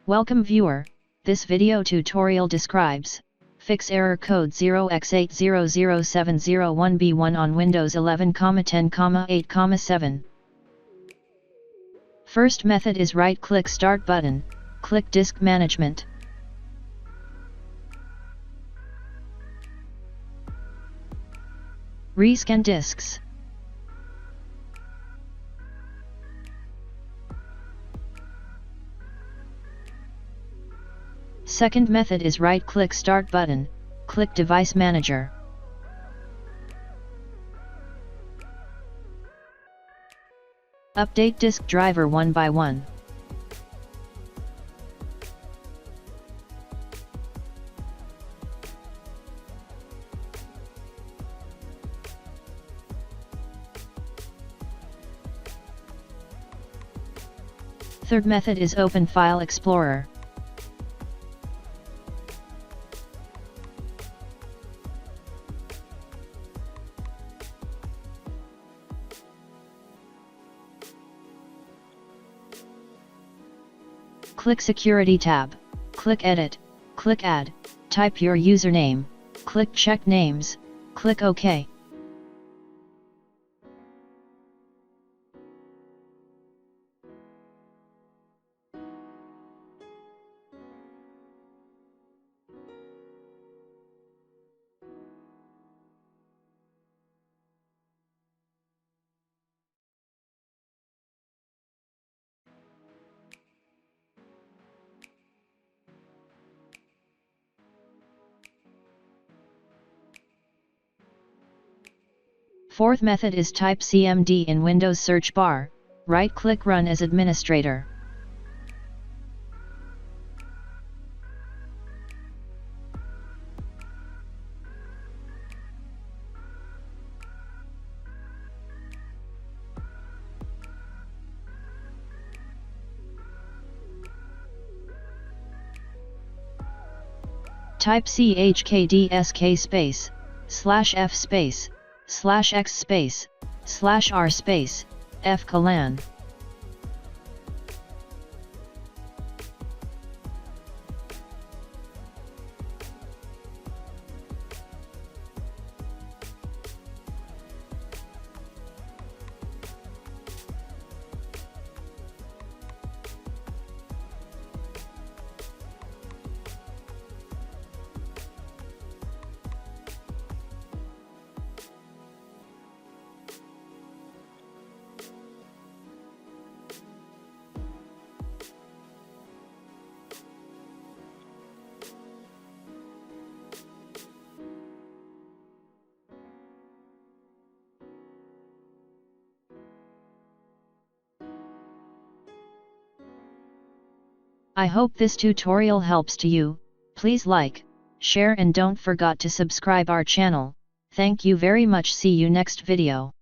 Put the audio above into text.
Welcome viewer, this video tutorial describes fix error code 0x800701B1 on Windows 11,10,8,7. First method is right-click Start button, click Disk Management. Rescan disks. Second method is right-click Start button, click Device Manager. Update disk driver one by one. Third method is Open File Explorer. Click Security tab, click Edit, click Add, type your username, click Check Names, click OK. Fourth method is type CMD in Windows search bar, right-click Run as administrator. Type chkdsk space, /f space, /x space, /r space, f colon. I hope this tutorial helps to you. Please like, share and don't forget to subscribe our channel. Thank you very much. See you next video.